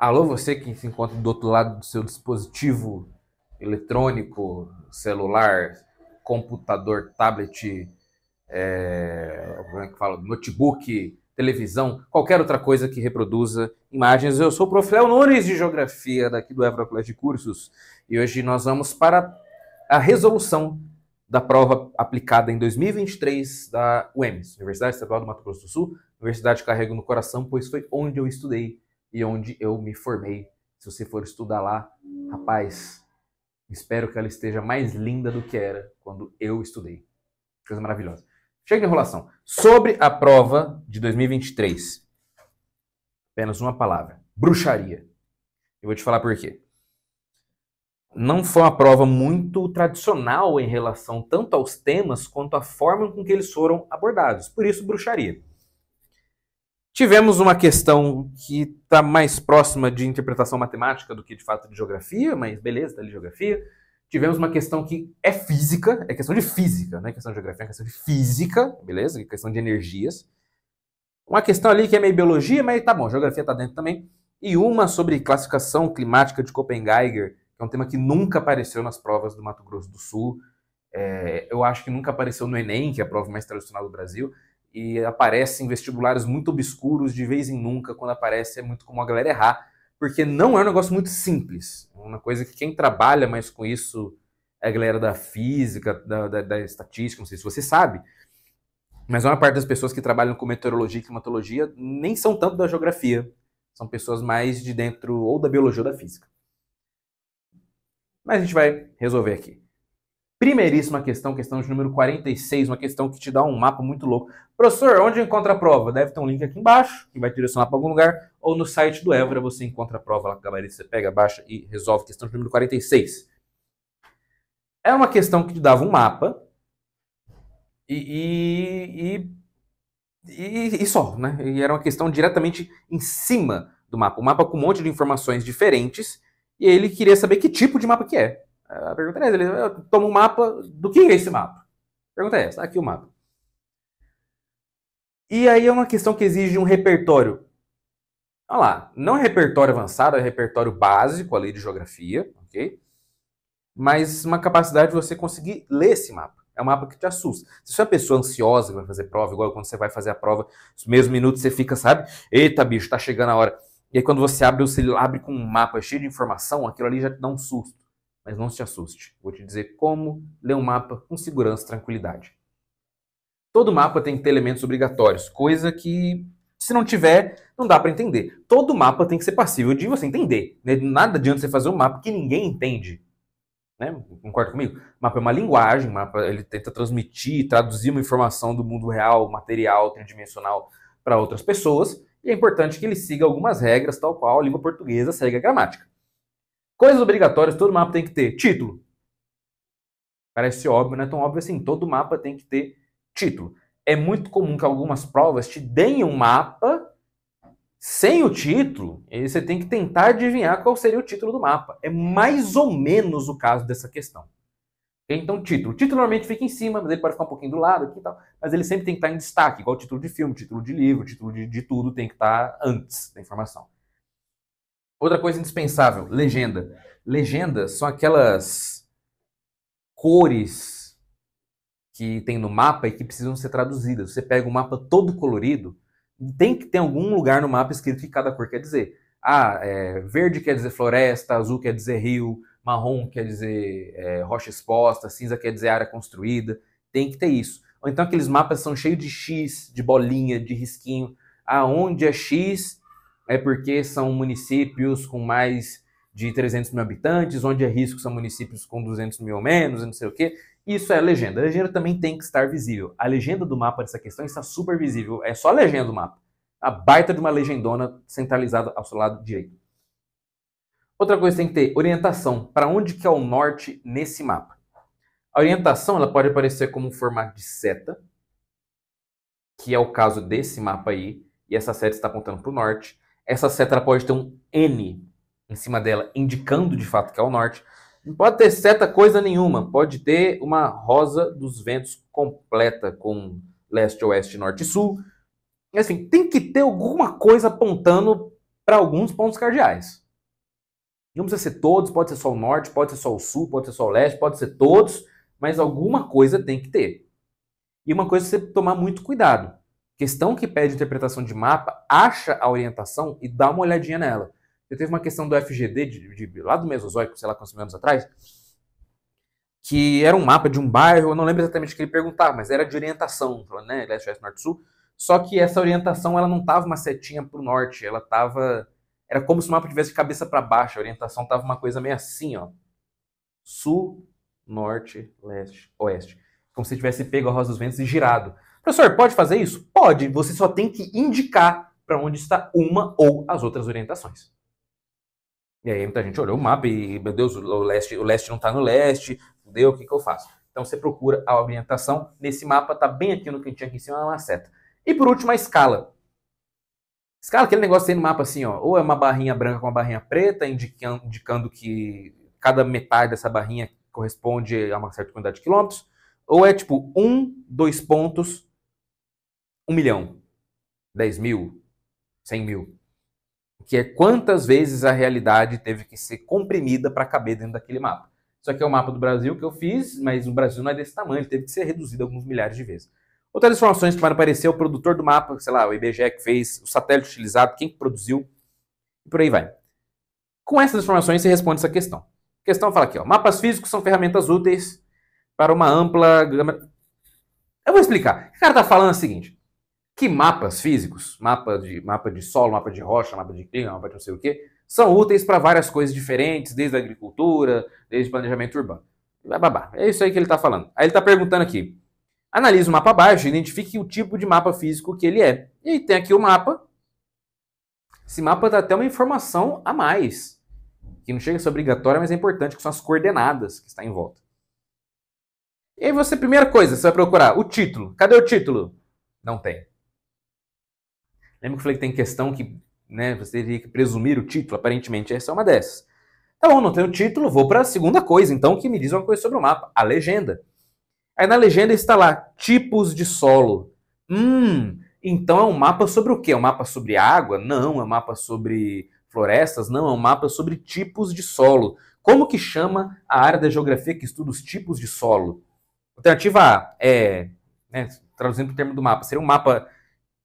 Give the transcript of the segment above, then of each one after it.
Alô, você que se encontra do outro lado do seu dispositivo eletrônico, celular, computador, tablet, como é que fala? Notebook, televisão, qualquer outra coisa que reproduza imagens. Eu sou o Prof. Léo Nunes de Geografia, daqui do Évora Colégio de Cursos, e hoje nós vamos para a resolução da prova aplicada em 2023 da UEMS, Universidade Estadual do Mato Grosso do Sul. Universidade carrego no coração, pois foi onde eu estudei e onde eu me formei. Se você for estudar lá, rapaz, espero que ela esteja mais linda do que era quando eu estudei. Coisa maravilhosa. Chega de enrolação. Sobre a prova de 2023, apenas uma palavra: bruxaria. Eu vou te falar por quê. Não foi uma prova muito tradicional em relação tanto aos temas quanto à forma com que eles foram abordados. Por isso, bruxaria. Tivemos uma questão que está mais próxima de interpretação matemática do que de fato de geografia, mas beleza, está ali geografia. Tivemos uma questão que é física, é questão de física, não é questão de geografia, é questão de física, beleza? É questão de energias. Uma questão ali que é meio biologia, mas tá bom, geografia está dentro também. E uma sobre classificação climática de Köppen-Geiger, que é um tema que nunca apareceu nas provas do Mato Grosso do Sul. Eu acho que nunca apareceu no Enem, que é a prova mais tradicional do Brasil, e aparece em vestibulares muito obscuros de vez em nunca. Quando aparece é muito comum a galera errar, porque não é um negócio muito simples. É uma coisa que quem trabalha mais com isso é a galera da física, da estatística, não sei se você sabe, mas a maior parte das pessoas que trabalham com meteorologia e climatologia nem são tanto da geografia, são pessoas mais de dentro ou da biologia ou da física. Mas a gente vai resolver aqui. Primeiríssima questão, questão de número 46, uma questão que te dá um mapa muito louco. Professor, onde encontra a prova? Deve ter um link aqui embaixo, que vai direcionar para algum lugar, ou no site do Évora você encontra a prova lá com a gabarito, você pega, baixa e resolve. Questão de número 46. É uma questão que te dava um mapa e só, né? E era uma questão diretamente em cima do mapa. Um mapa com um monte de informações diferentes, e ele queria saber que tipo de mapa que é. A pergunta é essa, ele toma um mapa, do que é esse mapa? A pergunta é essa, aqui o mapa. E aí é uma questão que exige um repertório. Olha lá, não é repertório avançado, é repertório básico ali de geografia, ok? Mas uma capacidade de você conseguir ler esse mapa. É um mapa que te assusta. Se você é uma pessoa ansiosa que vai fazer prova, igual quando você vai fazer a prova, nos mesmos minutos você fica, sabe? Eita, bicho, tá chegando a hora. E aí quando você abre com um mapa cheio de informação, aquilo ali já te dá um susto. Mas não se assuste. Vou te dizer como ler um mapa com segurança e tranquilidade. Todo mapa tem que ter elementos obrigatórios, coisa que, se não tiver, não dá para entender. Todo mapa tem que ser passível de você entender. Nada adianta você fazer um mapa que ninguém entende. Né? Concorda comigo? O mapa é uma linguagem, o mapa ele tenta transmitir, traduzir uma informação do mundo real, material, tridimensional para outras pessoas, e é importante que ele siga algumas regras, tal qual a língua portuguesa segue a gramática. Coisas obrigatórias, todo mapa tem que ter título. Parece óbvio, não é tão óbvio assim. Todo mapa tem que ter título. É muito comum que algumas provas te deem um mapa sem o título, e você tem que tentar adivinhar qual seria o título do mapa. É mais ou menos o caso dessa questão. Então, título. O título normalmente fica em cima, mas ele pode ficar um pouquinho do lado aqui e tal. Mas ele sempre tem que estar em destaque, igual título de filme, título de livro, título de tudo tem que estar antes da informação. Outra coisa indispensável, legenda. Legendas são aquelas cores que tem no mapa e que precisam ser traduzidas. Você pega um mapa todo colorido, tem que ter algum lugar no mapa escrito o que cada cor quer dizer. Verde quer dizer floresta, azul quer dizer rio, marrom quer dizer rocha exposta, cinza quer dizer área construída. Tem que ter isso. Ou então aqueles mapas são cheios de X, de bolinha, de risquinho. Aonde é X é porque são municípios com mais de 300 mil habitantes, onde é risco são municípios com 200 mil ou menos, não sei o quê. Isso é a legenda. A legenda também tem que estar visível. A legenda do mapa dessa questão está super visível. É só a legenda do mapa. A baita de uma legendona centralizada ao seu lado direito. Outra coisa que tem que ter, orientação. Para onde que é o norte nesse mapa? A orientação ela pode aparecer como um formato de seta, que é o caso desse mapa aí, e essa seta está apontando para o norte. Essa seta ela pode ter um N em cima dela, indicando de fato que é o norte. Não pode ter seta coisa nenhuma, pode ter uma rosa dos ventos completa com leste, oeste, norte e sul. E assim, tem que ter alguma coisa apontando para alguns pontos cardeais. Não precisa ser todos, pode ser só o norte, pode ser só o sul, pode ser só o leste, pode ser todos, mas alguma coisa tem que ter. E uma coisa é você tomar muito cuidado. Questão que pede interpretação de mapa, acha a orientação e dá uma olhadinha nela. Eu teve uma questão do FGD, lá do Mesozoico, sei lá quantos mil anos atrás, que era um mapa de um bairro, eu não lembro exatamente o que ele perguntava, mas era de orientação, né, leste, oeste, norte, sul. Só que essa orientação, ela não estava uma setinha para o norte, ela estava... Era como se o mapa tivesse de cabeça para baixo, a orientação estava uma coisa meio assim, ó. Sul, norte, leste, oeste. Como se tivesse pego a Rosa dos Ventos e girado. Professor, pode fazer isso? Pode, você só tem que indicar para onde está uma ou as outras orientações. E aí muita gente olhou o mapa e, meu Deus, o leste não está no leste, fudeu, o que eu faço? Então você procura a orientação, nesse mapa está bem aqui no cantinho aqui em cima, é uma seta. E por último, a escala. Escala, aquele negócio aí no mapa assim, ó, ou é uma barrinha branca com uma barrinha preta, indicando que cada metade dessa barrinha corresponde a uma certa quantidade de quilômetros, ou é tipo 1, 2 pontos, 1 milhão, 10 mil, 100 mil. Que é quantas vezes a realidade teve que ser comprimida para caber dentro daquele mapa. Isso aqui é o mapa do Brasil que eu fiz, mas o Brasil não é desse tamanho, ele teve que ser reduzido alguns milhares de vezes. Outras informações que podem aparecer, o produtor do mapa, sei lá, o IBGE que fez, o satélite utilizado, quem que produziu, e por aí vai. Com essas informações você responde essa questão. A questão fala aqui, ó, mapas físicos são ferramentas úteis para uma ampla gama... Eu vou explicar. O cara está falando o seguinte, que mapas físicos, mapa de solo, mapa de rocha, mapa de clima, mapa de não sei o quê, são úteis para várias coisas diferentes, desde a agricultura, desde planejamento urbano. É isso aí que ele está falando. Aí ele está perguntando aqui, analise o mapa abaixo, identifique o tipo de mapa físico que ele é. E aí tem aqui o mapa. Esse mapa dá até uma informação a mais, que não chega a ser obrigatória, mas é importante, que são as coordenadas que está em volta. E aí você, primeira coisa, você vai procurar o título. Cadê o título? Não tem. Lembra que eu falei que tem questão que, né, você teria que presumir o título? Aparentemente essa é uma dessas. Tá bom, não tem o título, vou para a segunda coisa, então, que me diz uma coisa sobre o mapa, a legenda. Aí na legenda está lá, tipos de solo. Então é um mapa sobre o quê? É um mapa sobre água? Não. É um mapa sobre florestas? Não. É um mapa sobre tipos de solo. Como que chama a área da geografia que estuda os tipos de solo? Alternativa A é, né, traduzindo o termo do mapa, seria um mapa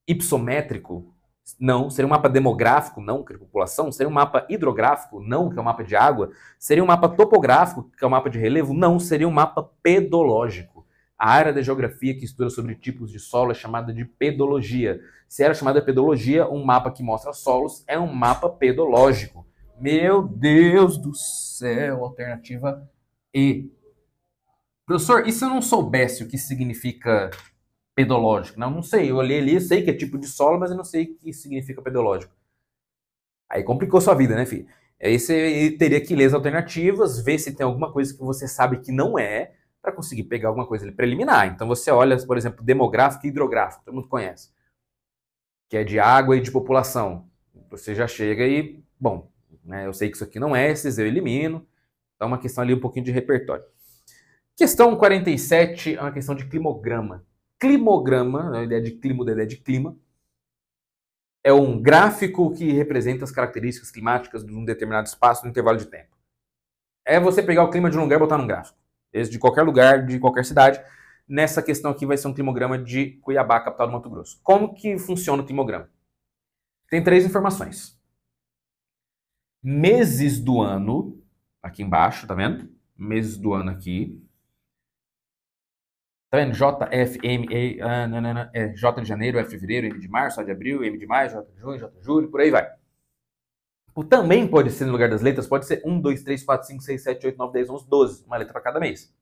hipsométrico? Não. Seria um mapa demográfico? Não, que é população. Seria um mapa hidrográfico? Não, que é um mapa de água. Seria um mapa topográfico, que é um mapa de relevo? Não. Seria um mapa pedológico. A área da geografia que estuda sobre tipos de solo é chamada de pedologia. Se era chamada de pedologia, um mapa que mostra solos é um mapa pedológico. Meu Deus do céu, alternativa E. Professor, e se eu não soubesse o que significa pedológico? Não sei, eu olhei ali, eu sei que é tipo de solo, mas eu não sei o que significa pedológico. Aí complicou sua vida, né, filho? Aí você teria que ler as alternativas, ver se tem alguma coisa que você sabe que não é, para conseguir pegar alguma coisa ali preliminar. Então você olha, por exemplo, demográfico e hidrográfico, todo mundo conhece, que é de água e de população. Você já chega e, bom, né, eu sei que isso aqui não é, esses eu elimino. Então é uma questão ali um pouquinho de repertório. Questão 47 é uma questão de climograma. Climograma, a ideia de clima, a ideia de clima, é um gráfico que representa as características climáticas de um determinado espaço no intervalo de tempo. É você pegar o clima de um lugar e botar num gráfico. De qualquer lugar, de qualquer cidade. Nessa questão aqui vai ser um climograma de Cuiabá, capital do Mato Grosso. Como que funciona o climograma? Tem 3 informações. Meses do ano, aqui embaixo, tá vendo? Meses do ano aqui. Tá vendo? J, F, M, E, J de janeiro, F de fevereiro, M de março, A de abril, M de maio, J de junho, J de julho, por aí vai. Também pode ser, no lugar das letras, pode ser 1, 2, 3, 4, 5, 6, 7, 8, 9, 10, 11, 12. Uma letra para cada mês.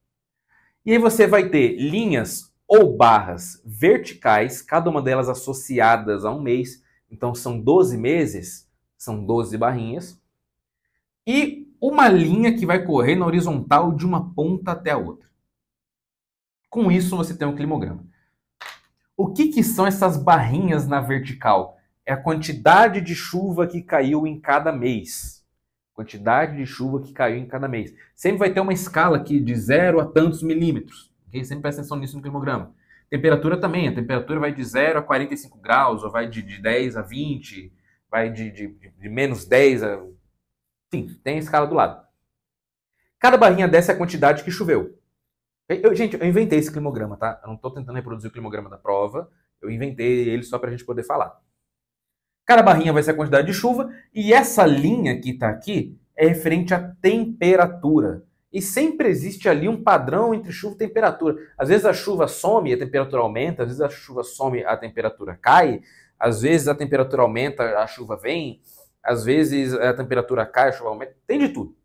E aí você vai ter linhas ou barras verticais, cada uma delas associadas a um mês. Então são 12 meses, são 12 barrinhas. E uma linha que vai correr na horizontal de uma ponta até a outra. Com isso você tem um climograma. O que são essas barrinhas na vertical? É a quantidade de chuva que caiu em cada mês. Quantidade de chuva que caiu em cada mês. Sempre vai ter uma escala aqui de 0 a tantos milímetros. Okay? Sempre presta atenção nisso no climograma. Temperatura também. A temperatura vai de 0 a 45 graus, ou vai de 10 a 20. vai de menos 10 a... Enfim, tem a escala do lado. Cada barrinha dessa é a quantidade que choveu. Gente, eu inventei esse climograma, tá? Eu não estou tentando reproduzir o climograma da prova, eu inventei ele só para a gente poder falar. Cada barrinha vai ser a quantidade de chuva, e essa linha que está aqui é referente à temperatura. E sempre existe ali um padrão entre chuva e temperatura. Às vezes a chuva some e a temperatura aumenta, às vezes a chuva some e a temperatura cai, às vezes a temperatura aumenta, a chuva vem, às vezes a temperatura cai, a chuva aumenta, tem de tudo.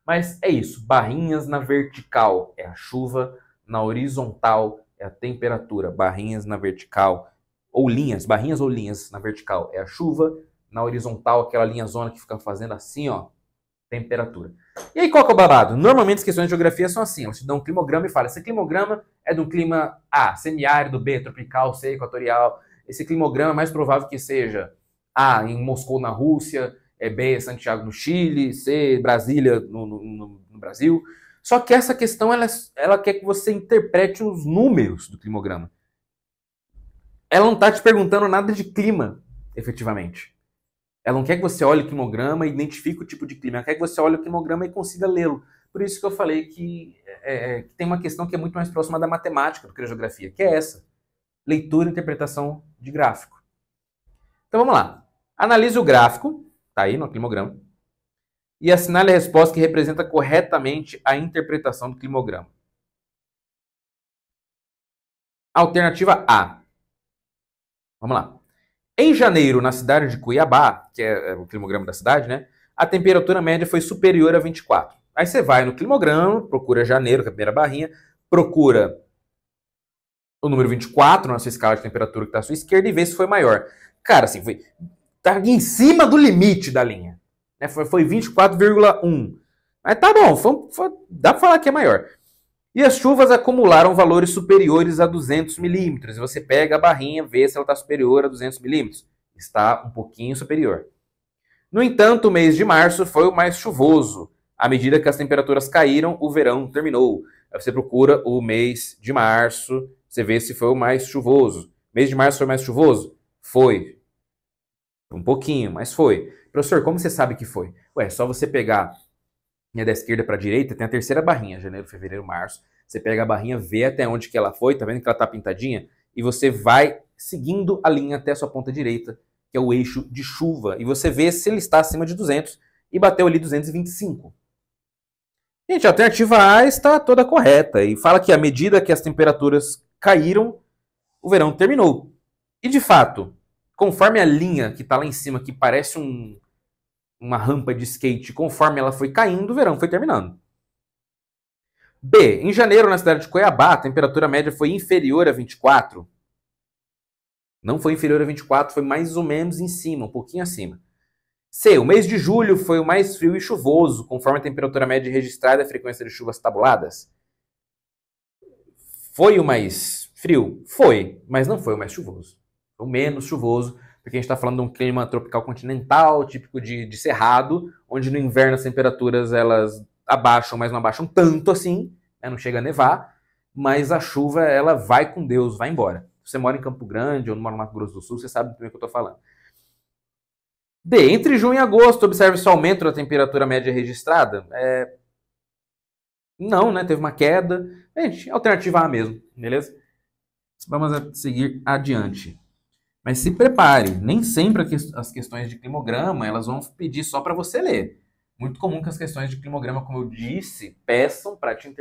Mas é isso, barrinhas na vertical é a chuva, na horizontal é a temperatura, barrinhas na vertical, ou linhas, barrinhas ou linhas na vertical é a chuva, na horizontal aquela linha zona que fica fazendo assim, ó, temperatura. E aí qual que é o babado? Normalmente as questões de geografia são assim, você dá um climograma e fala, esse climograma é de um clima A, semiárido, B, tropical, C, equatorial, esse climograma é mais provável que seja A, em Moscou, na Rússia, B, Santiago, no Chile, C, Brasília, no Brasil. Só que essa questão, ela quer que você interprete os números do climograma. Ela não está te perguntando nada de clima, efetivamente. Ela não quer que você olhe o climograma e identifique o tipo de clima. Ela quer que você olhe o climograma e consiga lê-lo. Por isso que eu falei que tem uma questão que é muito mais próxima da matemática do que da geografia, que é essa. Leitura e interpretação de gráfico. Então vamos lá. Analise o gráfico, está aí no climograma, e assinale a resposta que representa corretamente a interpretação do climograma. Alternativa A. Vamos lá. Em janeiro, na cidade de Cuiabá, que é o climograma da cidade, né? A temperatura média foi superior a 24. Aí você vai no climograma, procura janeiro, que é a primeira barrinha, procura o número 24 na sua escala de temperatura que está à sua esquerda e vê se foi maior. Cara, assim, tá em cima do limite da linha. Né? Foi 24,1. Mas tá bom, dá para falar que é maior. E as chuvas acumularam valores superiores a 200 milímetros. E você pega a barrinha, vê se ela está superior a 200 milímetros. Está um pouquinho superior. No entanto, o mês de março foi o mais chuvoso. À medida que as temperaturas caíram, o verão terminou. Aí você procura o mês de março, você vê se foi o mais chuvoso. Mês de março foi mais chuvoso? Foi. Um pouquinho, mas foi. Professor, como você sabe que foi? Ué, só você pegar da esquerda para a direita, tem a terceira barrinha, janeiro, fevereiro, março. Você pega a barrinha, vê até onde que ela foi, tá vendo que ela tá pintadinha? E você vai seguindo a linha até a sua ponta direita, que é o eixo de chuva. E você vê se ele está acima de 200 e bateu ali 225. Gente, a alternativa A está toda correta. E fala que à medida que as temperaturas caíram, o verão terminou. E de fato, conforme a linha que está lá em cima, que parece uma rampa de skate, conforme ela foi caindo, o verão foi terminando. B. Em janeiro, na cidade de Cuiabá, a temperatura média foi inferior a 24. Não foi inferior a 24, foi mais ou menos em cima, um pouquinho acima. C. O mês de julho foi o mais frio e chuvoso, conforme a temperatura média registrada e a frequência de chuvas tabuladas. Foi o mais frio? Foi, mas não foi o mais chuvoso. Foi o menos chuvoso, porque a gente está falando de um clima tropical continental, típico de cerrado, onde no inverno as temperaturas elas abaixam, mas não abaixam tanto assim, né? Não chega a nevar, mas a chuva ela vai com Deus, vai embora. Se você mora em Campo Grande ou mora no Mato Grosso do Sul, você sabe do que eu estou falando. D. Entre junho e agosto, observe-se o aumento da temperatura média registrada. Não, né? Teve uma queda. Gente, alternativa A mesmo, beleza? Vamos seguir adiante. Mas se prepare, nem sempre as questões de climograma elas vão pedir só para você ler. Muito comum que as questões de climograma, como eu disse, peçam para te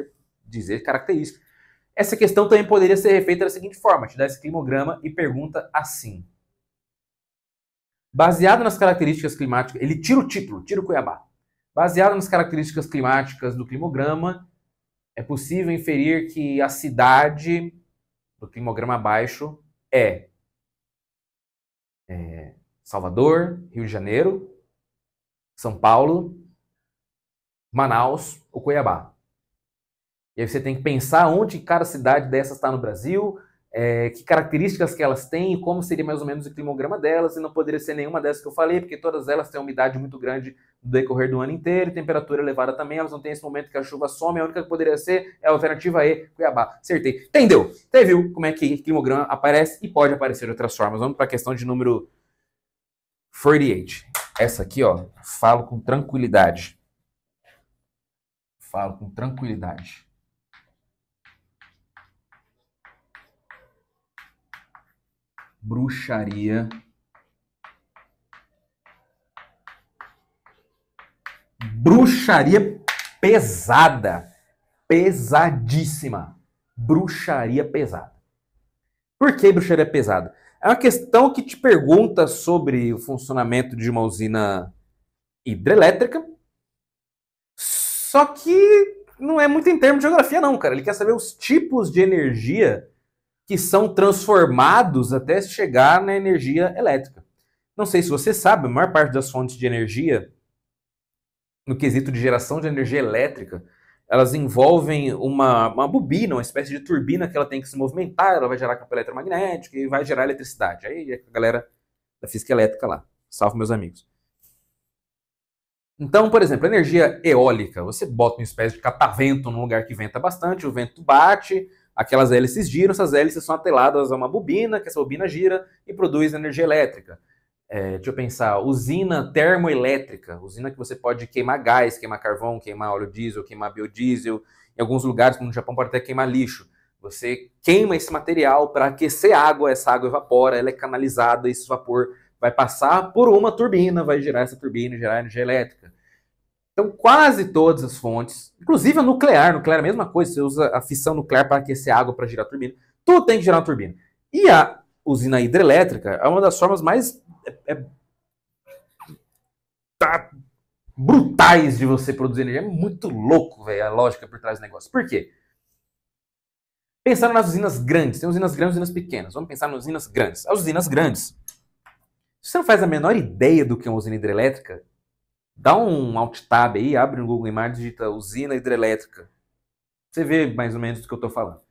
dizer características. Essa questão também poderia ser refeita da seguinte forma: te dá esse climograma e pergunta assim. Baseado nas características climáticas, ele tira o título, tira o Cuiabá. Baseado nas características climáticas do climograma, é possível inferir que a cidade do climograma abaixo é Salvador, Rio de Janeiro, São Paulo, Manaus ou Cuiabá. E aí você tem que pensar onde cada cidade dessas está no Brasil, que características que elas têm e como seria mais ou menos o climograma delas, e não poderia ser nenhuma dessas que eu falei, porque todas elas têm umidade muito grande no decorrer do ano inteiro, e temperatura elevada também, elas não têm esse momento que a chuva some, a única que poderia ser é a alternativa E, Cuiabá. Acertei. Entendeu? Você viu como é que climograma aparece e pode aparecer de outras formas. Vamos para a questão de número 48. Essa aqui, ó, falo com tranquilidade. Falo com tranquilidade. Bruxaria. Bruxaria pesada. Pesadíssima. Bruxaria pesada. Por que bruxaria pesada? É uma questão que te pergunta sobre o funcionamento de uma usina hidrelétrica. Só que não é muito em termos de geografia, não, cara. Ele quer saber os tipos de energia que são transformados até chegar na energia elétrica. Não sei se você sabe, a maior parte das fontes de energia, no quesito de geração de energia elétrica, elas envolvem uma bobina, uma espécie de turbina que ela tem que se movimentar, ela vai gerar campo eletromagnético e vai gerar eletricidade. Aí é a galera da física elétrica lá. Salve, meus amigos. Então, por exemplo, energia eólica. Você bota uma espécie de catavento num lugar que venta bastante, o vento bate, aquelas hélices giram, essas hélices são atreladas a uma bobina, que essa bobina gira e produz energia elétrica. Deixa eu pensar, usina termoelétrica, usina que você pode queimar gás, queimar carvão, queimar óleo diesel, queimar biodiesel. Em alguns lugares, como no Japão, pode até queimar lixo. Você queima esse material para aquecer água, essa água evapora, ela é canalizada, esse vapor vai passar por uma turbina, vai gerar essa turbina e gerar energia elétrica. Então, quase todas as fontes, inclusive a nuclear é a mesma coisa, você usa a fissão nuclear para aquecer água para girar a turbina, tudo tem que gerar uma turbina. E a usina hidrelétrica é uma das formas mais brutais de você produzir energia. É muito louco, velho, a lógica por trás do negócio. Por quê? Pensando nas usinas grandes, tem usinas grandes e usinas pequenas. Vamos pensar nas usinas grandes. As usinas grandes, se você não faz a menor ideia do que é uma usina hidrelétrica, dá um alt tab aí, abre no Google Imagens, digita usina hidrelétrica. Você vê mais ou menos do que eu estou falando. O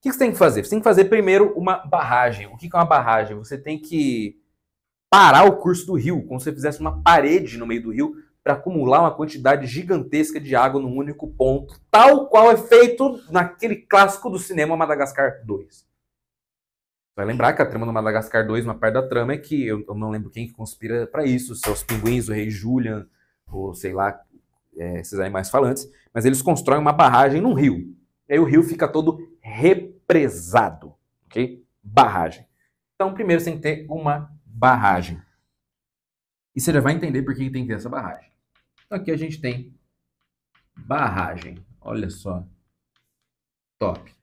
que você tem que fazer? Você tem que fazer primeiro uma barragem. O que é uma barragem? Você tem que parar o curso do rio, como se você fizesse uma parede no meio do rio para acumular uma quantidade gigantesca de água num único ponto, tal qual é feito naquele clássico do cinema Madagascar 2. Vai lembrar que a trama do Madagascar 2, uma parte da trama é que, eu não lembro quem que conspira para isso, se é os pinguins, o rei Julian, ou sei lá, esses animais falantes, mas eles constroem uma barragem num rio. E aí o rio fica todo represado, ok? Barragem. Então, primeiro você tem que ter uma barragem. E você já vai entender por que tem que ter essa barragem. Então aqui a gente tem barragem. Olha só. Top.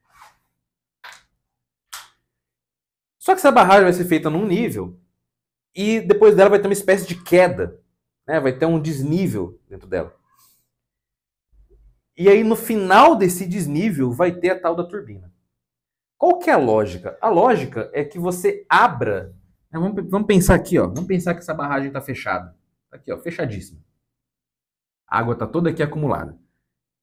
Só que essa barragem vai ser feita num nível e depois dela vai ter uma espécie de queda. Né? Vai ter um desnível dentro dela. E aí no final desse desnível vai ter a tal da turbina. Qual que é a lógica? A lógica é que você abra... Vamos pensar aqui, ó. Vamos pensar que essa barragem está fechada. Aqui, ó, fechadíssima. A água está toda aqui acumulada.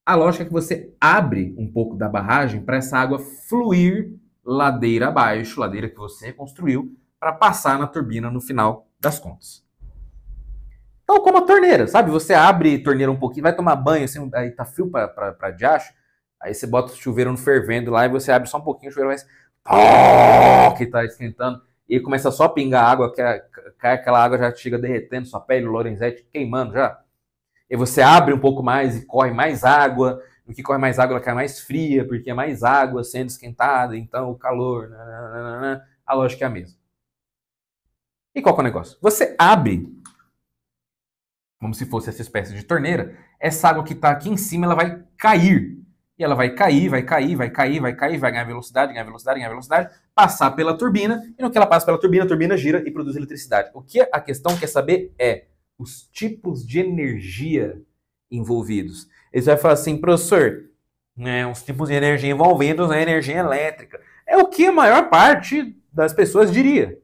A lógica é que você abre um pouco da barragem para essa água fluir ladeira abaixo, ladeira que você construiu, para passar na turbina no final das contas. Então, como a torneira, sabe? Você abre a torneira um pouquinho, vai tomar banho, assim, aí tá frio para diacho, aí você bota o chuveiro no fervendo lá e você abre só um pouquinho, o chuveiro vai... que tá esquentando. E começa só a pingar água, cai aquela água, já chega derretendo sua pele, o Lorenzetti queimando já. E você abre um pouco mais e corre mais água. No que corre mais água, ela cai mais fria, porque é mais água sendo esquentada, então o calor, a lógica é a mesma. E qual que é o negócio? Você abre, como se fosse essa espécie de torneira, essa água que está aqui em cima, ela vai cair. E ela vai cair, vai ganhar velocidade, passar pela turbina, e no que ela passa pela turbina, a turbina gira e produz eletricidade. O que a questão quer saber é os tipos de energia envolvidos. Ele vai falar assim, professor, os tipos de energia envolvidos é energia elétrica. É o que a maior parte das pessoas diria.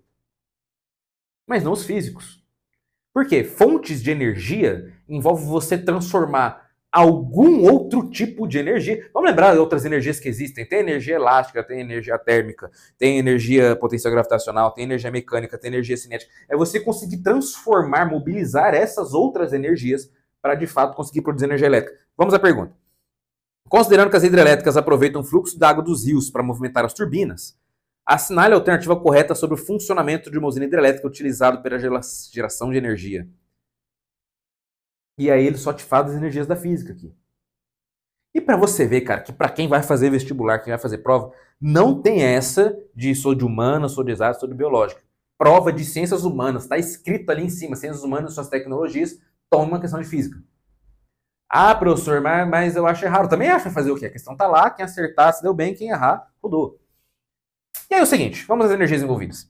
Mas não os físicos. Por quê? Fontes de energia envolve você transformar algum outro tipo de energia. Vamos lembrar de outras energias que existem. Tem energia elástica, tem energia térmica, tem energia potencial gravitacional, tem energia mecânica, tem energia cinética. É você conseguir transformar, mobilizar essas outras energias para, de fato, conseguir produzir energia elétrica. Vamos à pergunta. Considerando que as hidrelétricas aproveitam o fluxo d'água dos rios para movimentar as turbinas, Assinale a alternativa correta sobre o funcionamento de uma usina hidrelétrica utilizado pela geração de energia. E aí ele só te fala das energias da física aqui. E para você ver, cara, que para quem vai fazer vestibular, quem vai fazer prova, não tem essa de sou de humanas, sou de exatas, sou de biológica. Prova de ciências humanas, está escrito ali em cima, ciências humanas e suas tecnologias, toma uma questão de física. Ah, professor, mas eu acho errado. Também acho fazer o quê? A questão tá lá, quem acertar se deu bem, quem errar, rodou. E aí é o seguinte, vamos às energias envolvidas.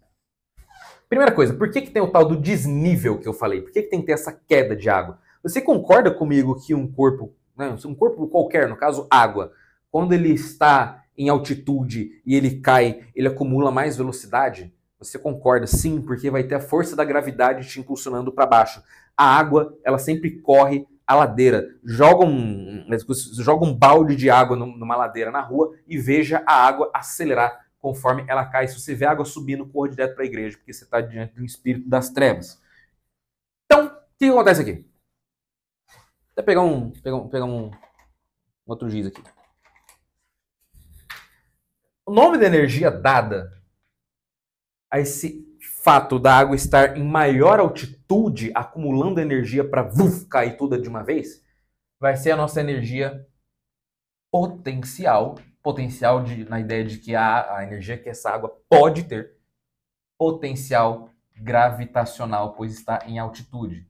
Primeira coisa, por que tem o tal do desnível que eu falei? Por que tem que ter essa queda de água? Você concorda comigo que um corpo, né, um corpo qualquer, no caso água, quando ele está em altitude e ele cai, ele acumula mais velocidade? Você concorda? Sim, porque vai ter a força da gravidade te impulsionando para baixo. A água, ela sempre corre a ladeira. Joga um balde de água numa ladeira na rua e veja a água acelerar conforme ela cai. Se você vê a água subindo, corra direto para a igreja, porque você está diante do espírito das trevas. Então, o que acontece aqui? Vou pegar um outro giz aqui. O nome da energia dada a esse fato da água estar em maior altitude, acumulando energia para cair toda de uma vez, vai ser a nossa energia potencial. Potencial na ideia de que a energia que essa água pode ter. Potencial gravitacional, pois está em altitude.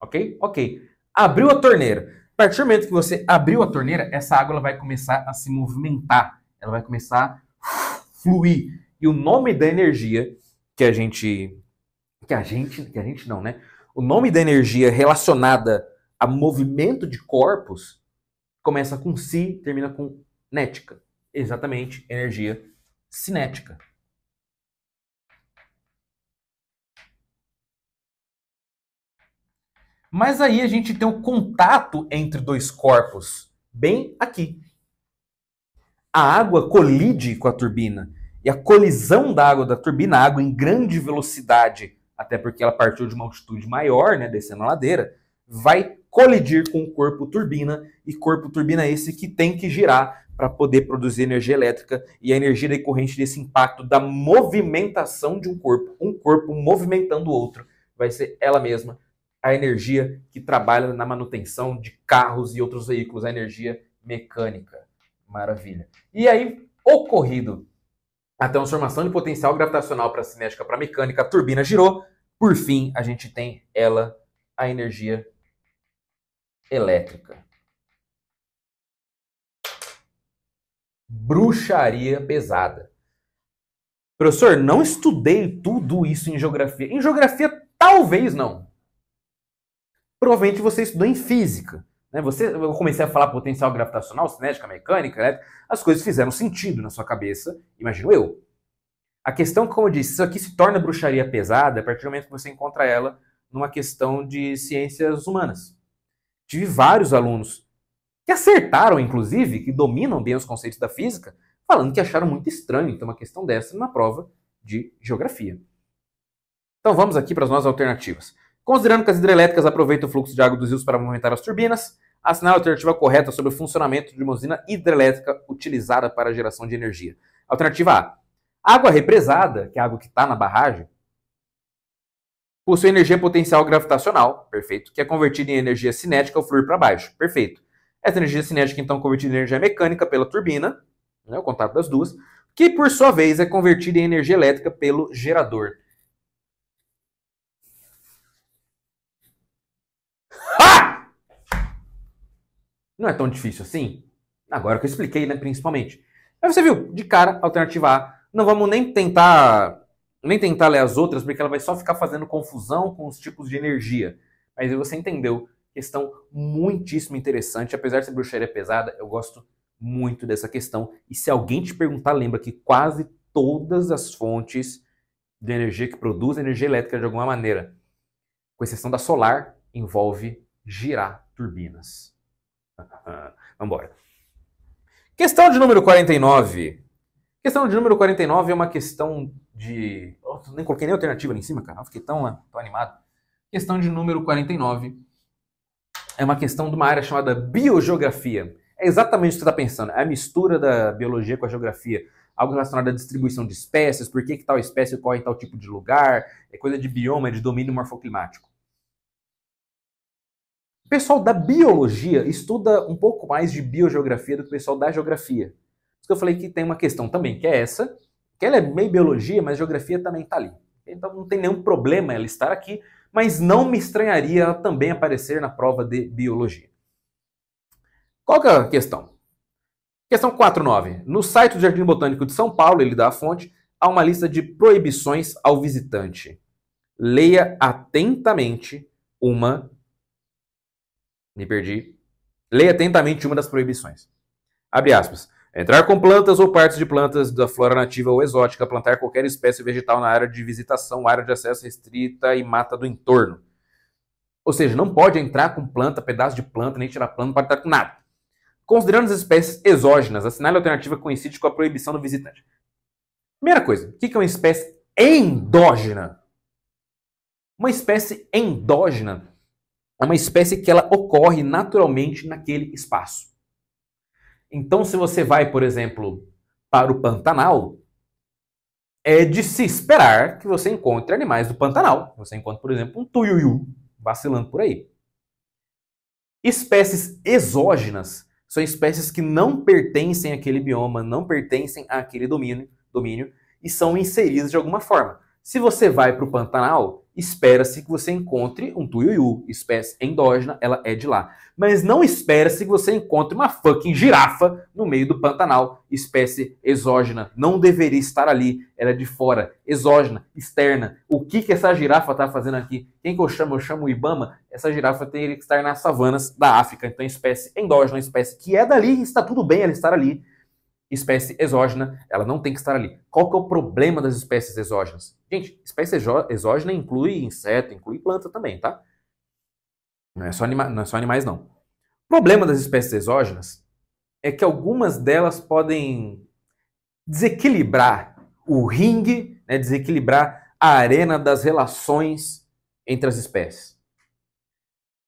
Ok? Ok. Abriu a torneira. A partir do momento que você abriu a torneira, essa água ela vai começar a se movimentar. Ela vai começar a fluir. E o nome da energia que a gente não, né? O nome da energia relacionada a movimento de corpos começa com si, termina com nética. Exatamente, energia cinética. Mas aí a gente tem o contato entre dois corpos, bem aqui. A água colide com a turbina. E a colisão da água da turbina, a água em grande velocidade, até porque ela partiu de uma altitude maior, né, descendo a ladeira, vai colidir com o corpo turbina, e corpo turbina esse que tem que girar para poder produzir energia elétrica, e a energia decorrente desse impacto da movimentação de um corpo movimentando o outro, vai ser ela mesma a energia que trabalha na manutenção de carros e outros veículos, a energia mecânica. Maravilha. E aí, ocorrido a transformação de potencial gravitacional para cinética para mecânica, a turbina girou, por fim, a gente tem ela, a energia elétrica. Bruxaria pesada. Professor, não estudei tudo isso em geografia. Em geografia, talvez não. Provavelmente você estudou em física. Né? Eu comecei a falar potencial gravitacional, cinética, mecânica, né? As coisas fizeram sentido na sua cabeça, imagino eu. A questão, como eu disse, isso aqui se torna bruxaria pesada a partir do momento que você encontra ela numa questão de ciências humanas. Tive vários alunos que acertaram, inclusive, que dominam bem os conceitos da física, falando que acharam muito estranho ter uma questão dessa numa prova de geografia. Então vamos aqui para as nossas alternativas. Considerando que as hidrelétricas aproveitam o fluxo de água dos rios para movimentar as turbinas, assinale a alternativa correta sobre o funcionamento de uma usina hidrelétrica utilizada para a geração de energia. Alternativa A. Água represada, que é a água que está na barragem, possui energia potencial gravitacional, perfeito, que é convertida em energia cinética ao fluir para baixo, perfeito. Essa energia cinética, então, é convertida em energia mecânica pela turbina, né, o contato das duas, que, por sua vez, é convertida em energia elétrica pelo gerador. Ah! Não é tão difícil assim? Agora que eu expliquei, né, principalmente. Mas você viu, de cara, alternativa A. Não vamos nem tentar ler as outras, porque ela vai só ficar fazendo confusão com os tipos de energia. Mas aí você entendeu. Questão muitíssimo interessante. Apesar de ser bruxaria pesada, eu gosto muito dessa questão. E se alguém te perguntar, lembra que quase todas as fontes de energia que produzem energia elétrica de alguma maneira, com exceção da solar, envolve girar turbinas. Vamos embora. Questão de número 49. Questão de número 49 é uma questão de... nem coloquei nem alternativa ali em cima, cara. Eu fiquei tão animado. Questão de número 49 é uma questão de uma área chamada biogeografia. É exatamente o que você está pensando. É a mistura da biologia com a geografia. Algo relacionado à distribuição de espécies, por que tal espécie ocorre em tal tipo de lugar, é coisa de bioma, é de domínio morfoclimático. O pessoal da biologia estuda um pouco mais de biogeografia do que o pessoal da geografia. Por isso que eu falei que tem uma questão também, que é essa, que ela é meio biologia, mas geografia também está ali. Então não tem nenhum problema ela estar aqui, mas não me estranharia ela também aparecer na prova de biologia. Qual que é a questão? Questão 4.9. No site do Jardim Botânico de São Paulo, ele dá a fonte, há uma lista de proibições ao visitante. Leia atentamente uma... Me perdi. Leia atentamente uma das proibições. Abre aspas. Entrar com plantas ou partes de plantas da flora nativa ou exótica, plantar qualquer espécie vegetal na área de visitação, área de acesso restrita e mata do entorno. Ou seja, não pode entrar com planta, pedaço de planta, nem tirar planta, não pode entrar com nada. Considerando as espécies exógenas, assinale a alternativa que coincide com a proibição do visitante. Primeira coisa, o que é uma espécie endógena? Uma espécie endógena é uma espécie que ela ocorre naturalmente naquele espaço. Então, se você vai, por exemplo, para o Pantanal, é de se esperar que você encontre animais do Pantanal. Você encontra, por exemplo, um tuiuiu vacilando por aí. Espécies exógenas são espécies que não pertencem àquele bioma, não pertencem àquele domínio e são inseridas de alguma forma. Se você vai para o Pantanal, espera-se que você encontre um tuiuiu, espécie endógena, ela é de lá. Mas não espera-se que você encontre uma fucking girafa no meio do Pantanal, espécie exógena. Não deveria estar ali, ela é de fora, exógena, externa. O que essa girafa está fazendo aqui? Quem que eu chamo? Eu chamo o Ibama. Essa girafa teria que estar nas savanas da África. Então, espécie endógena, espécie que é dali, está tudo bem ela estar ali. Espécie exógena, ela não tem que estar ali. Qual que é o problema das espécies exógenas? Gente, espécie exógena inclui inseto, inclui planta também, tá? Não é só animais, não. O problema das espécies exógenas é que algumas delas podem desequilibrar o ringue, né, desequilibrar a arena das relações entre as espécies.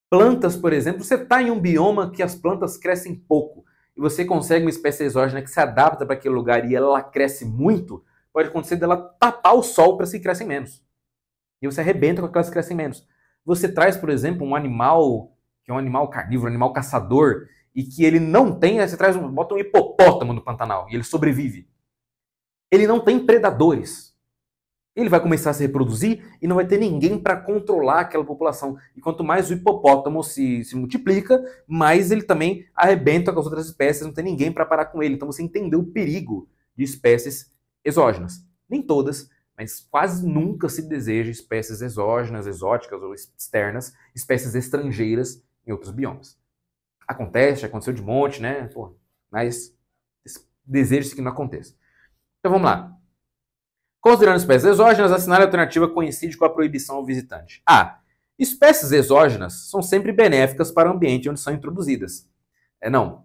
Plantas, por exemplo, você está em um bioma que as plantas crescem pouco, e você consegue uma espécie exógena que se adapta para aquele lugar e ela cresce muito, pode acontecer dela tapar o sol para se crescem menos. E você arrebenta com aquelas que crescem menos. Você traz, por exemplo, um animal que é um animal carnívoro, um animal caçador, e que ele não tem, você bota um hipopótamo no Pantanal e ele sobrevive. Ele não tem predadores. Ele vai começar a se reproduzir e não vai ter ninguém para controlar aquela população. E quanto mais o hipopótamo se multiplica, mais ele também arrebenta com as outras espécies, não tem ninguém para parar com ele. Então você entendeu o perigo de espécies exógenas. Nem todas, mas quase nunca se deseja espécies exógenas, exóticas ou externas, espécies estrangeiras em outros biomas. Acontece, aconteceu de monte, né? Pô, mas deseja-se que não aconteça. Então vamos lá. Considerando espécies exógenas, assinale a alternativa que coincide com a proibição ao visitante. A. Espécies exógenas são sempre benéficas para o ambiente onde são introduzidas. Não.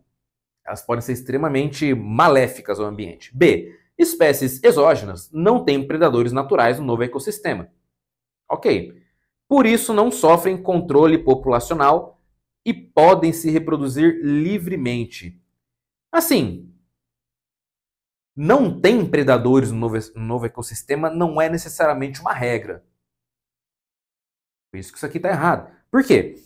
Elas podem ser extremamente maléficas ao ambiente. B. Espécies exógenas não têm predadores naturais no novo ecossistema. Ok. Por isso, não sofrem controle populacional e podem se reproduzir livremente. Assim, não tem predadores no novo ecossistema não é necessariamente uma regra. Por isso que isso aqui está errado. Por quê?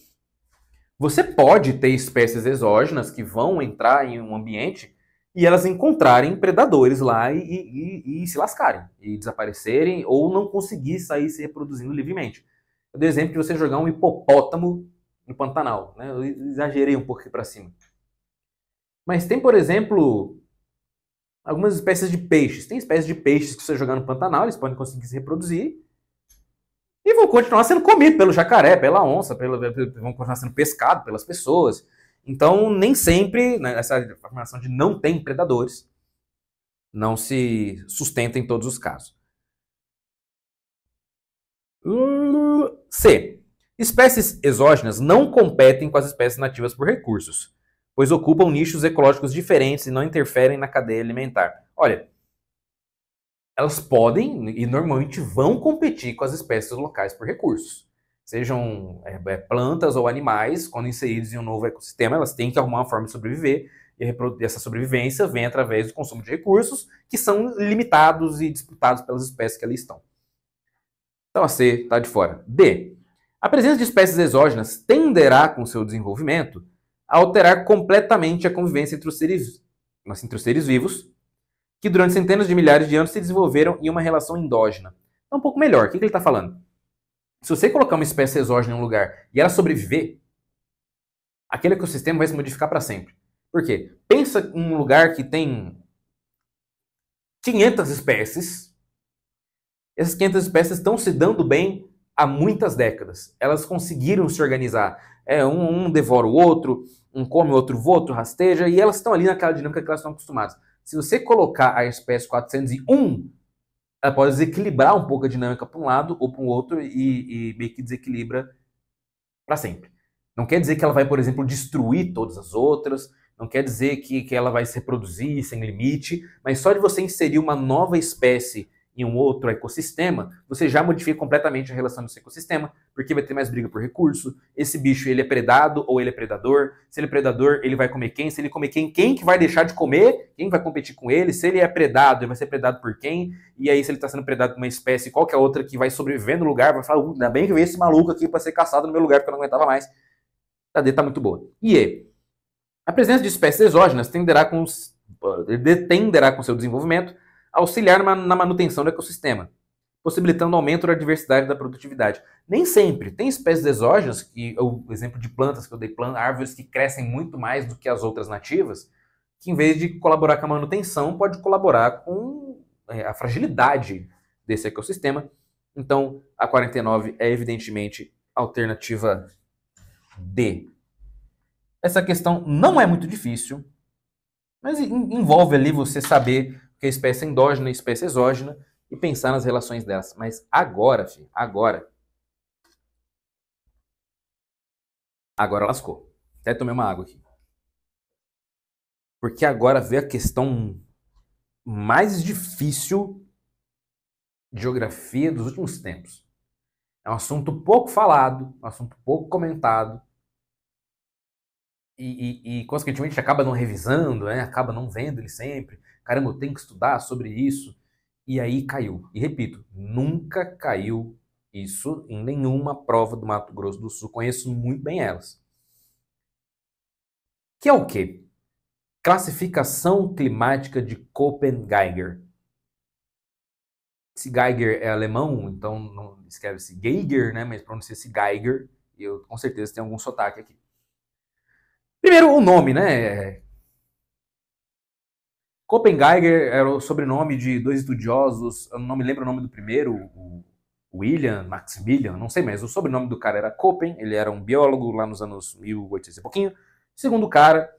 Você pode ter espécies exógenas que vão entrar em um ambiente e elas encontrarem predadores lá e se lascarem, e desaparecerem ou não conseguir sair se reproduzindo livremente. Eu dei o exemplo de você jogar um hipopótamo no Pantanal. Né? Eu exagerei um pouco aqui para cima. Mas tem, por exemplo, algumas espécies de peixes. Tem espécies de peixes que você jogar no Pantanal, eles podem conseguir se reproduzir e vão continuar sendo comidos pelo jacaré, pela onça, vão continuar sendo pescados pelas pessoas. Então, nem sempre, né, essa afirmação de não tem predadores não se sustenta em todos os casos. C. Espécies exógenas não competem com as espécies nativas por recursos, pois ocupam nichos ecológicos diferentes e não interferem na cadeia alimentar. Olha, elas podem e normalmente vão competir com as espécies locais por recursos. Sejam plantas ou animais, quando inseridos em um novo ecossistema, elas têm que arrumar uma forma de sobreviver E essa sobrevivência vem através do consumo de recursos que são limitados e disputados pelas espécies que ali estão. Então a C está de fora. D. A presença de espécies exógenas tenderá, com seu desenvolvimento, a alterar completamente a convivência entre os seres vivos, que durante centenas de milhares de anos se desenvolveram em uma relação endógena. É um pouco melhor. O que ele está falando? Se você colocar uma espécie exógena em um lugar e ela sobreviver, aquele ecossistema vai se modificar para sempre. Por quê? Pensa em um lugar que tem 500 espécies. Essas 500 espécies estão se dando bem há muitas décadas. Elas conseguiram se organizar. Um devora o outro, um come o outro, voa, outro rasteja, e elas estão ali naquela dinâmica que elas estão acostumadas. Se você colocar a espécie 401, ela pode desequilibrar um pouco a dinâmica para um lado ou para o outro e meio que desequilibra para sempre. Não quer dizer que ela vai, por exemplo, destruir todas as outras, não quer dizer que ela vai se reproduzir sem limite, mas só de você inserir uma nova espécie em um outro ecossistema, você já modifica completamente a relação desse ecossistema, porque vai ter mais briga por recurso. Esse bicho, ele é predado ou ele é predador? Se ele é predador, ele vai comer quem? Se ele comer quem que vai deixar de comer? Quem vai competir com ele? Se ele é predado, ele vai ser predado por quem? E aí, se ele está sendo predado por uma espécie, qualquer outra que vai sobreviver no lugar, vai falar, ainda bem que veio esse maluco aqui para ser caçado no meu lugar, porque eu não aguentava mais. A D está muito boa. E E. A presença de espécies exógenas tenderá com seu desenvolvimento auxiliar na manutenção do ecossistema, possibilitando o aumento da diversidade e da produtividade. Nem sempre. Tem espécies exógenas, o exemplo de plantas que eu dei, árvores que crescem muito mais do que as outras nativas, que em vez de colaborar com a manutenção, pode colaborar com a fragilidade desse ecossistema. Então, a 49 é evidentemente a alternativa D. Essa questão não é muito difícil, mas envolve ali você saber que é espécie endógena e espécie exógena e pensar nas relações delas. Mas agora, filho, agora lascou. Até tomei uma água aqui. Porque agora vem a questão mais difícil de geografia dos últimos tempos. É um assunto pouco falado, um assunto pouco comentado. E consequentemente, acaba não revisando, né? Acaba não vendo ele sempre. Caramba, eu tenho que estudar sobre isso. E aí caiu. E repito, nunca caiu isso em nenhuma prova do Mato Grosso do Sul. Conheço muito bem elas. Que é o quê? Classificação climática de Köppen-Geiger. Esse Geiger é alemão, então não escreve-se Geiger, né? Mas pronuncia-se Geiger. E eu com certeza tenho algum sotaque aqui. Primeiro, o nome, né? Köppen-Geiger era o sobrenome de dois estudiosos, eu não me lembro o nome do primeiro, o William, Maximilian, não sei, mas o sobrenome do cara era Köppen, ele era um biólogo lá nos anos 1800 e pouquinho. O segundo cara,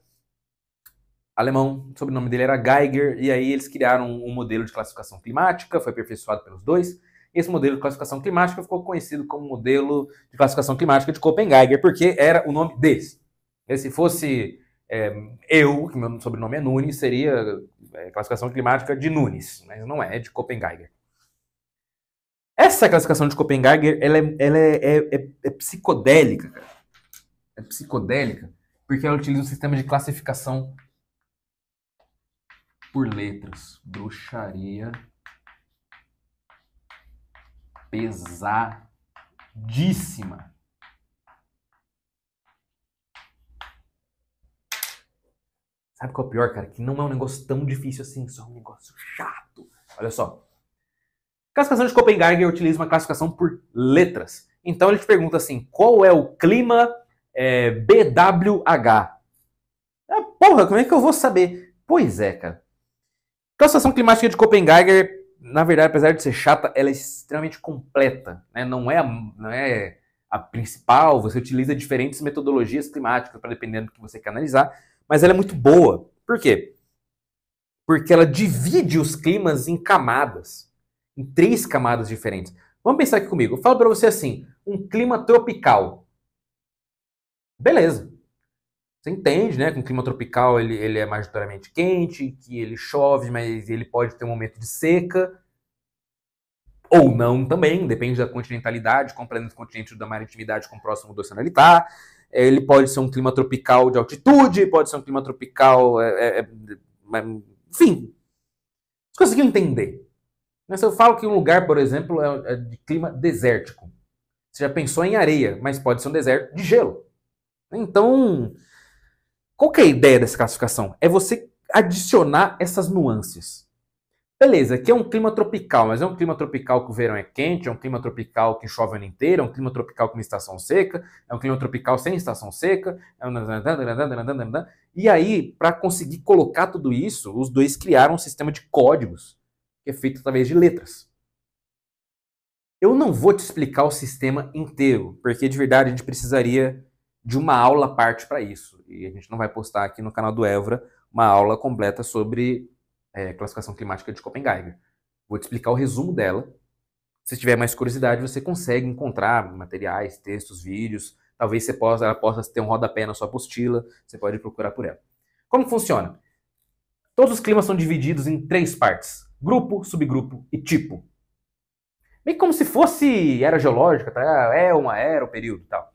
alemão, o sobrenome dele era Geiger, e aí eles criaram um modelo de classificação climática, foi aperfeiçoado pelos dois. Esse modelo de classificação climática ficou conhecido como modelo de classificação climática de Köppen-Geiger, porque era o nome desse. E se fosse que meu sobrenome é Nunes, seria classificação climática de Nunes, mas não é de Köppen-Geiger. Essa classificação de Köppen-Geiger, ela é psicodélica, cara. É psicodélica porque ela utiliza um sistema de classificação por letras. Bruxaria pesadíssima. Sabe qual é o pior, cara? Que não é um negócio tão difícil assim, só um negócio chato. Olha só. A classificação de Köppen-Geiger utiliza uma classificação por letras. Então ele te pergunta assim, qual é o clima BWH? Porra, como é que eu vou saber? Pois é, cara. A classificação climática de Köppen-Geiger, na verdade, apesar de ser chata, ela é extremamente completa. Né? Não é a principal, você utiliza diferentes metodologias climáticas para dependendo do que você quer analisar. Mas ela é muito boa. Por quê? Porque ela divide os climas em camadas. Em 3 camadas diferentes. Vamos pensar aqui comigo. Eu falo para você assim, um clima tropical. Beleza. Você entende, né? Que um clima tropical ele é majoritariamente quente, que ele chove, mas ele pode ter um momento de seca. Ou não também, depende da continentalidade, compreendendo o continente da maritimidade com o próximo do oceano ele está. Ele pode ser um clima tropical de altitude, pode ser um clima tropical... enfim, você conseguiu entender? Se eu falo que um lugar, por exemplo, é de clima desértico, você já pensou em areia, mas pode ser um deserto de gelo. Então, qual que é a ideia dessa classificação? É você adicionar essas nuances. Beleza, aqui é um clima tropical, mas é um clima tropical que o verão é quente, é um clima tropical que chove o ano inteiro, é um clima tropical com estação seca, é um clima tropical sem estação seca. E aí, para conseguir colocar tudo isso, os dois criaram um sistema de códigos que é feito através de letras. Eu não vou te explicar o sistema inteiro, porque de verdade a gente precisaria de uma aula à parte para isso. E a gente não vai postar aqui no canal do Évora uma aula completa sobre classificação climática de Köppen-Geiger. Vou te explicar o resumo dela. Se tiver mais curiosidade, você consegue encontrar materiais, textos, vídeos. Talvez ela possa ter um rodapé na sua apostila. Você pode procurar por ela. Como funciona? Todos os climas são divididos em 3 partes: grupo, subgrupo e tipo. Meio como se fosse era geológica, tá? É uma era, um período e tal.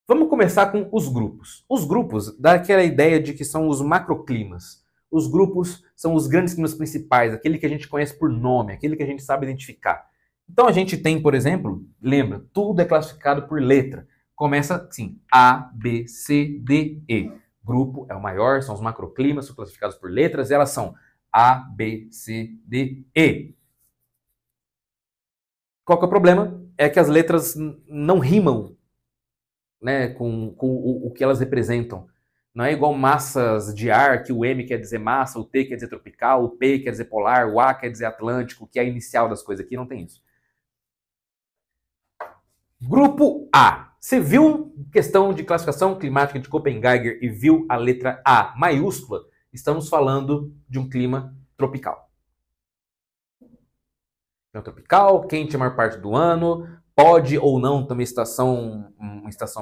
Vamos começar com os grupos. Os grupos dá aquela ideia de que são os macroclimas. Os grupos são os grandes climas principais, aquele que a gente conhece por nome, aquele que a gente sabe identificar. Então a gente tem, por exemplo, lembra, tudo é classificado por letra. Começa assim, A, B, C, D, E. Grupo é o maior, são os macroclimas, são classificados por letras, e elas são A, B, C, D, E. Qual que é o problema? É que as letras não rimam, né, com o que elas representam. Não é igual massas de ar, que o M quer dizer massa, o T quer dizer tropical, o P quer dizer polar, o A quer dizer atlântico, que é a inicial das coisas aqui, não tem isso. Grupo A. Você viu questão de classificação climática de Köppen-Geiger e viu a letra A maiúscula? Estamos falando de um clima tropical. Clima tropical, quente a maior parte do ano, pode ou não ter uma estação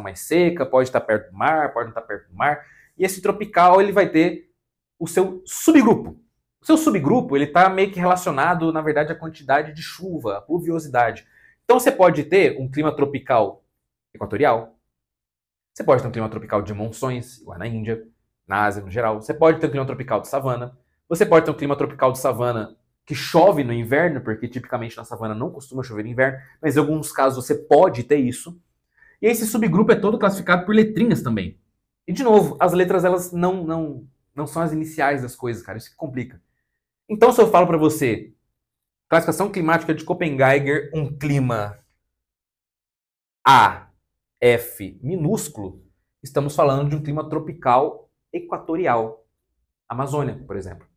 mais seca, pode estar perto do mar, pode não estar perto do mar. E esse tropical ele vai ter o seu subgrupo. O seu subgrupo ele está meio que relacionado, na verdade, à quantidade de chuva, à pluviosidade. Então você pode ter um clima tropical equatorial, você pode ter um clima tropical de monções, igual na Índia, na Ásia no geral. Você pode ter um clima tropical de savana, você pode ter um clima tropical de savana que chove no inverno, porque tipicamente na savana não costuma chover no inverno, mas em alguns casos você pode ter isso. E esse subgrupo é todo classificado por letrinhas também. E de novo, as letras elas não são as iniciais das coisas, cara, isso que complica. Então se eu falo para você, classificação climática de Köppen-Geiger, um clima AF minúsculo, estamos falando de um clima tropical equatorial. Amazônia, por exemplo.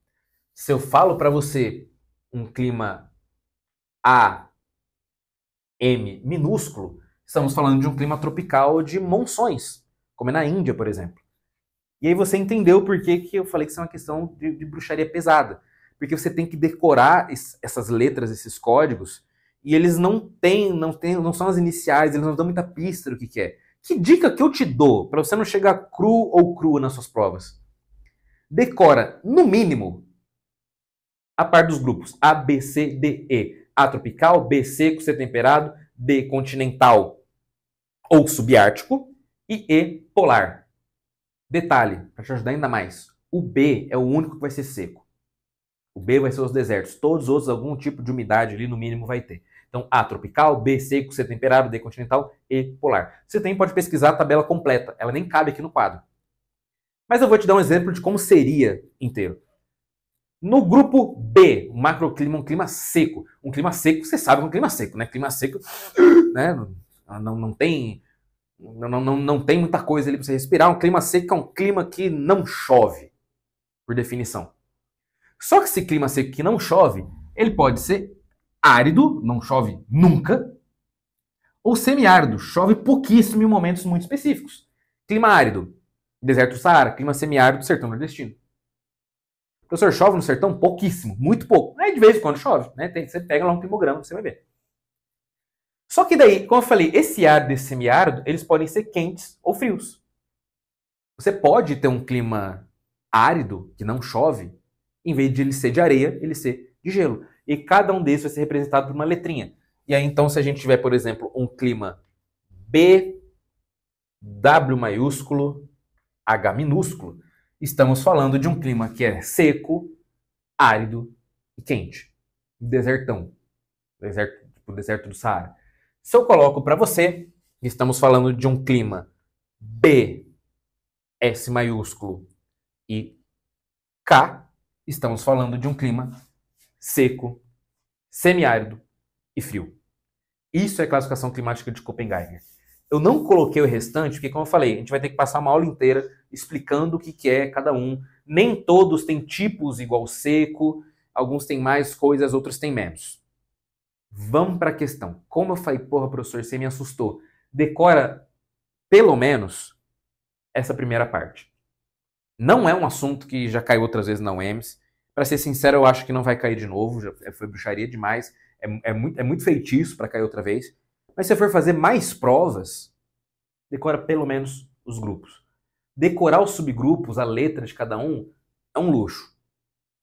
Se eu falo para você um clima AM minúsculo, estamos falando de um clima tropical de monções, como é na Índia, por exemplo. E aí você entendeu por que eu falei que isso é uma questão de bruxaria pesada. Porque você tem que decorar essas letras, esses códigos, e eles não são as iniciais, eles não dão muita pista do que é. Que dica que eu te dou para você não chegar cru ou crua nas suas provas? Decora, no mínimo, a parte dos grupos A, B, C, D, E. A tropical, B seco, C temperado, D continental ou subártico e E polar. Detalhe, para te ajudar ainda mais, o B é o único que vai ser seco. O B vai ser os desertos. Todos os outros, algum tipo de umidade ali no mínimo vai ter. Então, A tropical, B seco, C temperado, D continental, E polar. Você pode pesquisar a tabela completa. Ela nem cabe aqui no quadro. Mas eu vou te dar um exemplo de como seria inteiro. No grupo B, o macroclima, um clima seco. Um clima seco, você sabe que é um clima seco, né? Clima seco, né? Não tem muita coisa ali para você respirar. Um clima seco é um clima que não chove, por definição. Só que esse clima seco que não chove, ele pode ser árido, não chove nunca, ou semiárido, chove pouquíssimo em momentos muito específicos. Clima árido, deserto do Saara. Clima semiárido, sertão nordestino. Professor, chove no sertão? Pouquíssimo, muito pouco. Aí de vez em quando chove, né? Você pega lá um climograma, você vai ver. Só que daí, como eu falei, esse árido e esse semiárido, eles podem ser quentes ou frios. Você pode ter um clima árido, que não chove, em vez de ele ser de areia, ele ser de gelo. E cada um desses vai ser representado por uma letrinha. E aí, então, se a gente tiver, por exemplo, um clima W maiúsculo, H minúsculo, estamos falando de um clima que é seco, árido e quente. Desertão. Tipo deserto do Saara. Se eu coloco para você, estamos falando de um clima B, S maiúsculo e K, estamos falando de um clima seco, semiárido e frio. Isso é classificação climática de Köppen-Geiger. Eu não coloquei o restante, porque, como eu falei, a gente vai ter que passar uma aula inteira explicando o que é cada um. Nem todos têm tipos igual seco, alguns têm mais coisas, outros têm menos. Vamos para a questão. Como eu falei, porra, professor, você me assustou. Decora, pelo menos, essa primeira parte. Não é um assunto que já caiu outras vezes na UEMS. Para ser sincero, eu acho que não vai cair de novo. Já foi bruxaria demais. É muito feitiço para cair outra vez. Mas se você for fazer mais provas, decora pelo menos os grupos. Decorar os subgrupos, a letra de cada um, é um luxo.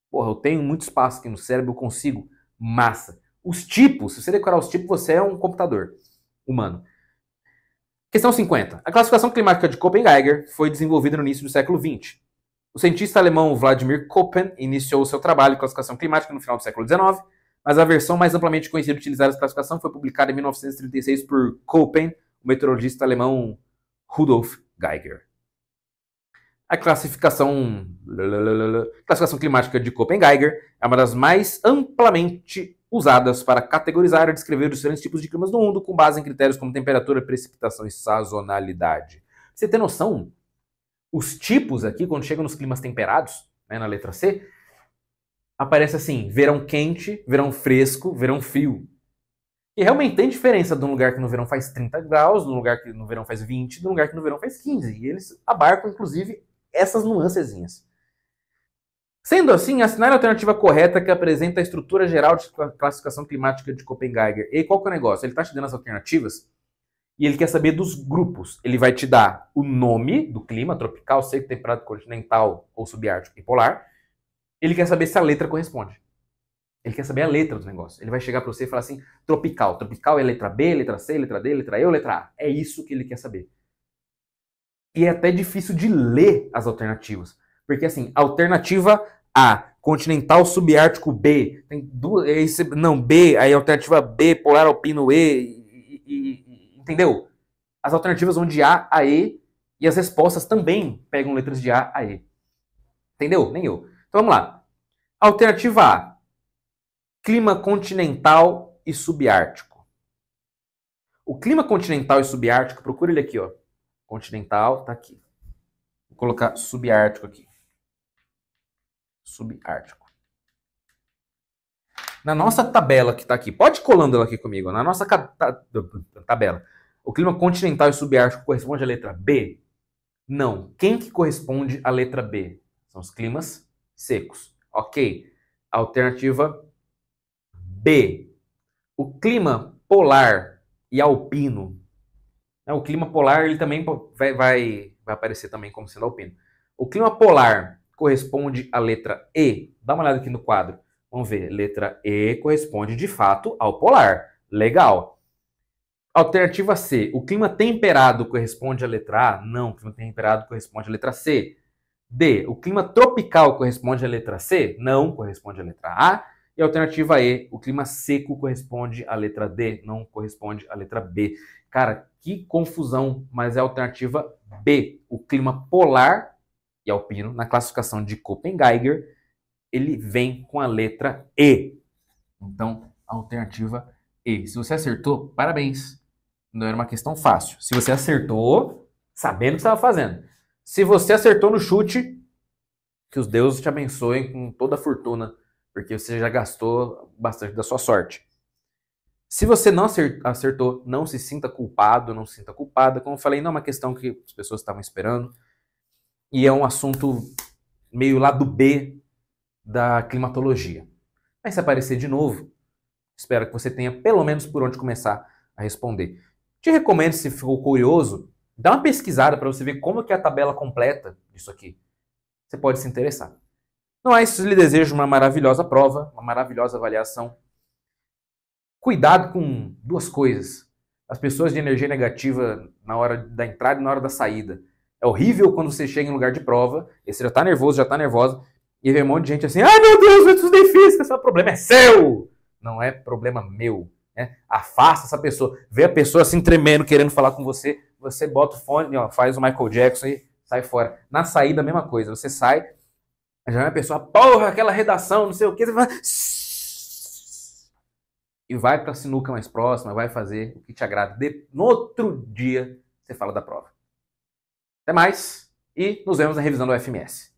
Porra, eu tenho muito espaço aqui no cérebro, eu consigo. Massa. Os tipos, se você decorar os tipos, você é um computador humano. Questão 50. A classificação climática de Köppen-Geiger foi desenvolvida no início do século XX. O cientista alemão Vladimir Köppen iniciou seu trabalho de classificação climática no final do século XIX, mas a versão mais amplamente conhecida e utilizada dessa classificação foi publicada em 1936 por Köppen, o meteorologista alemão Rudolf Geiger. A classificação climática de Köppen-Geiger é uma das mais amplamente usadas para categorizar e descrever os diferentes tipos de climas do mundo com base em critérios como temperatura, precipitação e sazonalidade. Você tem noção? Os tipos aqui, quando chegam nos climas temperados, né, na letra C, aparece assim, verão quente, verão fresco, verão frio. E realmente tem diferença de um lugar que no verão faz 30 graus, de um lugar que no verão faz 20, de um lugar que no verão faz 15. E eles abarcam, inclusive, essas nuancezinhas. Sendo assim, assinale a alternativa correta que apresenta a estrutura geral de classificação climática de Köppen-Geiger. E qual que é o negócio? Ele está te dando as alternativas e ele quer saber dos grupos. Ele vai te dar o nome do clima, tropical, seco, temperado, continental ou subártico e polar. Ele quer saber se a letra corresponde. Ele quer saber a letra do negócio. Ele vai chegar para você e falar assim, tropical. Tropical é letra B, letra C, letra D, letra E ou letra A. É isso que ele quer saber. E é até difícil de ler as alternativas. Porque assim, alternativa A, continental subártico B. Tem duas, não, B, aí alternativa B, polar alpino E, entendeu? As alternativas vão de A a E e as respostas também pegam letras de A a E. Entendeu? Nem eu. Então vamos lá. Alternativa A, clima continental e subártico. O clima continental e subártico, procura ele aqui, ó. Continental, tá aqui. Vou colocar subártico aqui. Subártico. Na nossa tabela que tá aqui, pode ir colando ela aqui comigo, na nossa tabela, o clima continental e subártico corresponde à letra B? Não. Quem que corresponde à letra B? São os climas secos. Ok. Alternativa B. O clima polar e alpino. O clima polar ele também vai aparecer também como sendo alpino. O clima polar corresponde à letra E. Dá uma olhada aqui no quadro. Vamos ver. Letra E corresponde de fato ao polar. Legal. Alternativa C. O clima temperado corresponde à letra A? Não. O clima temperado corresponde à letra C. D. O clima tropical corresponde à letra C? Não. Corresponde à letra A. E a alternativa E. O clima seco corresponde à letra D? Não corresponde à letra B. Cara, que confusão, mas é a alternativa B. O clima polar e alpino, na classificação de Köppen-Geiger, ele vem com a letra E. Então, a alternativa E. Se você acertou, parabéns. Não era uma questão fácil. Se você acertou, sabendo o que você estava fazendo. Se você acertou no chute, que os deuses te abençoem com toda a fortuna, porque você já gastou bastante da sua sorte. Se você não acertou, não se sinta culpado, não se sinta culpada. Como eu falei, não é uma questão que as pessoas estavam esperando. E é um assunto meio lado B da climatologia. Mas se aparecer de novo, espero que você tenha pelo menos por onde começar a responder. Te recomendo, se ficou curioso, dá uma pesquisada para você ver como que é a tabela completa disso aqui. Você pode se interessar. Não é isso, lhe desejo uma maravilhosa prova, uma maravilhosa avaliação. Cuidado com duas coisas. as pessoas de energia negativa na hora da entrada e na hora da saída. É horrível quando você chega em lugar de prova, e você já tá nervoso, já tá nervosa, e vem um monte de gente assim, ai meu Deus, eu estudei física, esse problema é seu! Não é problema meu. Né? Afasta essa pessoa. Vê a pessoa assim tremendo, querendo falar com você, você bota o fone, ó, faz o Michael Jackson e sai fora. Na saída, a mesma coisa. Você sai, já é a pessoa, porra, aquela redação, não sei o que, você vai... E vai para a sinuca mais próxima, vai fazer o que te agrada. No outro dia, você fala da prova. Até mais e nos vemos na revisão do FMS.